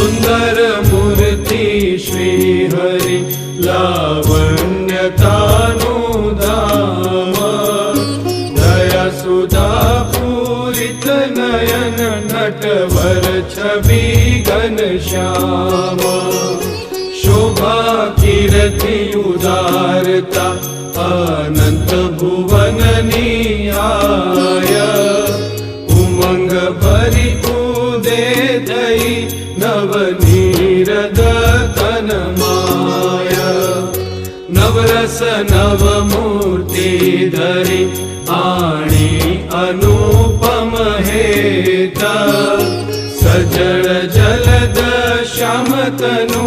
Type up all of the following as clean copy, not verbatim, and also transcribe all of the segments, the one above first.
सुंदर मूर्ति श्री हरि लावण्यतानुधाम दया सुधा पूरित नयन नटवर छवि घनश्याम शोभा कीर्ति उदारता अनंत भुवन नियाय उमंग भरी उदे दई नवनीरद तनमाय नवरस नव मूर्ति धरी आणी अनुपम हेत सजल जलद श्याम तनु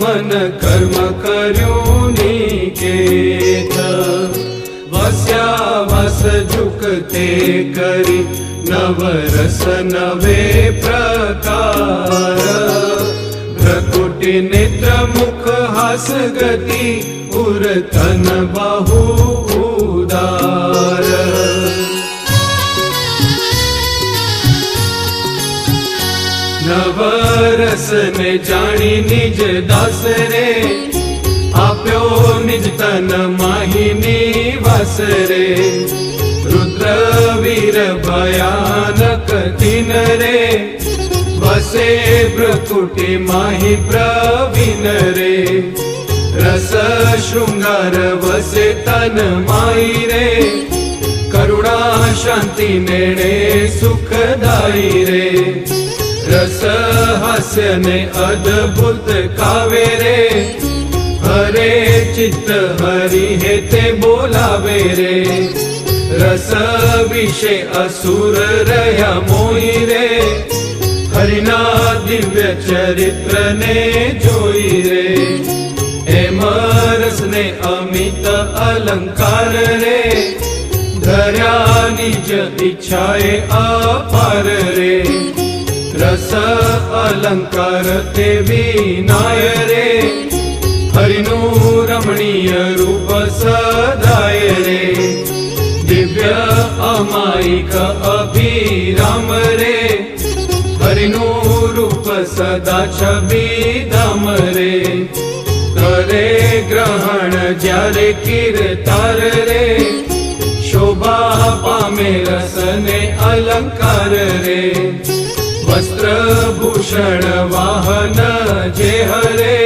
मन कर्म कर्यो निकेत वस्या वस झुकते करी नवरस नवे प्रकार भ्रकुटी नेत्र मुख हास गति उरतन बाहु उदार नवरस ने जानी निज दास रे आप्यो निज तन माही निवास रे रुद्र वीर भयानक दिन रे वसे भ्रकुटी माही प्रवीण रे रस श्रृंगार वसे तन माही रे करुणा शांति नेणे सुखदाई रे रस हास्य ने अद्भुत कावे रे हरे चित्त हरि हेते बोलावे रे रस विषे असुर रया मोई रे हरिना दिव्य चरित्र ने जोई रे एम रस ने अमित अलंकार रे धर्या निज इच्छाए अपार रे रस अलंकार ते विनाय रे हरिनु रमणीय रूप सदाय रे दिव्य अमायिक अभिराम रे हरिनु रूप सदा छवि धाम रे करे ग्रहण ज्यारे कीर्तार रे शोभा पामे रस ने अलंकार रे वस्त्र भूषण वाहन जे हरे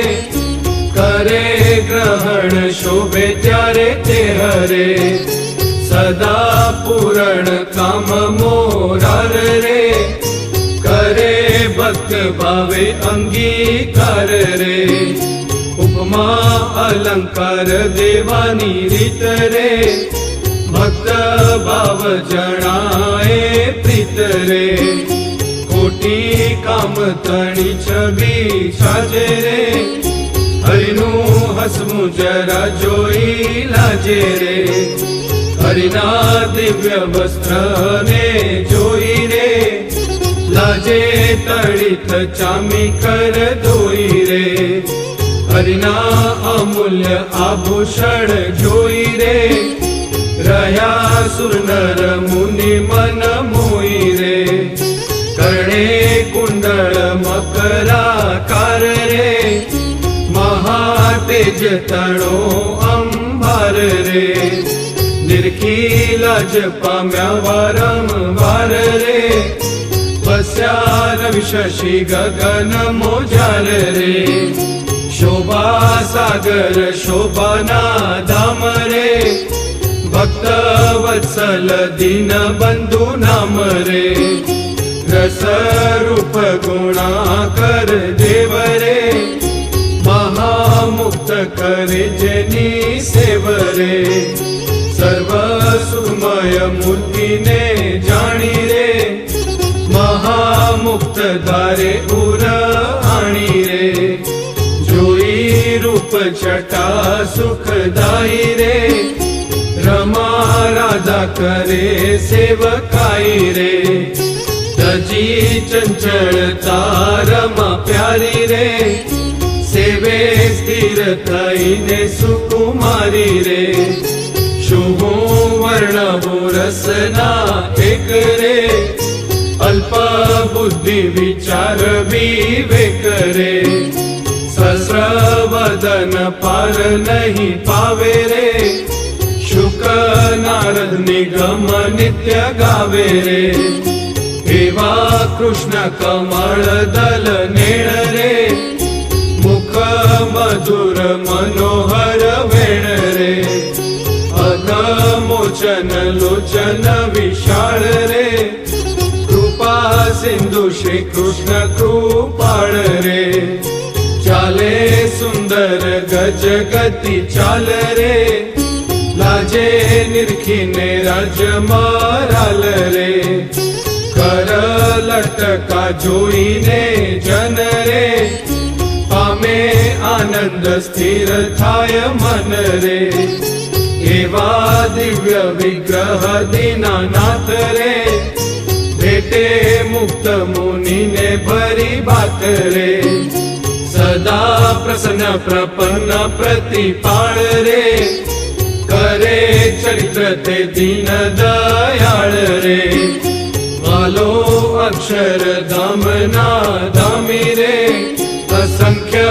करे ग्रहण शोभे त्यारे ते हरे सदा पूरण काम मोरार रे करे भक्त भावे अंगीकार रे उपमा अलंकार देवानी रीत रे भक्त भाव जनाए प्रीत रे कोटी काम तणी छवि साजे रे हरिनु हसमु जरा जोई लाजे रे हरिना दिव्य वस्त्र ने जोई रे लाजे तड़ित चामी कर धोई रे हरिना अमूल्य आभूषण जोई रे रया सुर नर मुनि मन मोई रे कर्णे कुंडल मकराकार रे महातेज तणो अंबार रे निर्खीलाज पाम्या वारंवार रे वस्या रवि शशि गगन मोजाल रे शोभा सागर शोभाना धाम रे भक्त वत्सल दीन बंधु नाम रे रस रूप गुणाकर देव रे महामुक्त करे जनी सेवरे सर्व सुमय मूर्ति ने जानी रे महामुक्त धारे उर आणी रे जोई रूप छटा सुखदाई रे रमा राधा करे सेवकाई रे तजी चंचलता रमा प्यारी रे सेवे स्थिर थईने सुकुमारी रे शुभो वर्ण रसना एक रे अल्प बुद्धि विचार विवेक रे सहस्रवदन पार नहीं पावे रे शुक नारद निगम नित्य गावे रे एवा कृष्ण कमळ दल नेण रे मुख मधुर मनोहर वेण रे अधमोचन लोचन विशाल रे कृपा सिंधु श्री कृष्ण कृपाळ रे चाले सुंदर गज गती चाल रे लाजे निरखीने राज माराल रे कर लटका जोईने जन रे पामे आनंद स्थिर थाय मन रे एवा दिव्य विग्रह दीनानाथ रे भेटे मुक्त मुनीने भरी बात रे सदा प्रसन्न प्रपन्न प्रतिपाळ रे करे चरित्र ते दीन दयाळ रे वालो अक्षर धामना धामी रे असंख्य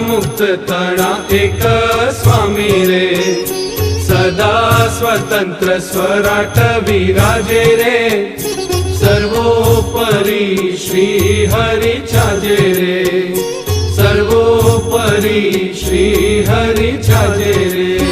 मुक्त तणा एक स्वामी रे सदा स्वतंत्र स्वराट विराजे रे सर्वोपरि श्री हरि छाजे रे सर्वोपरि श्री हरि छाजे रे।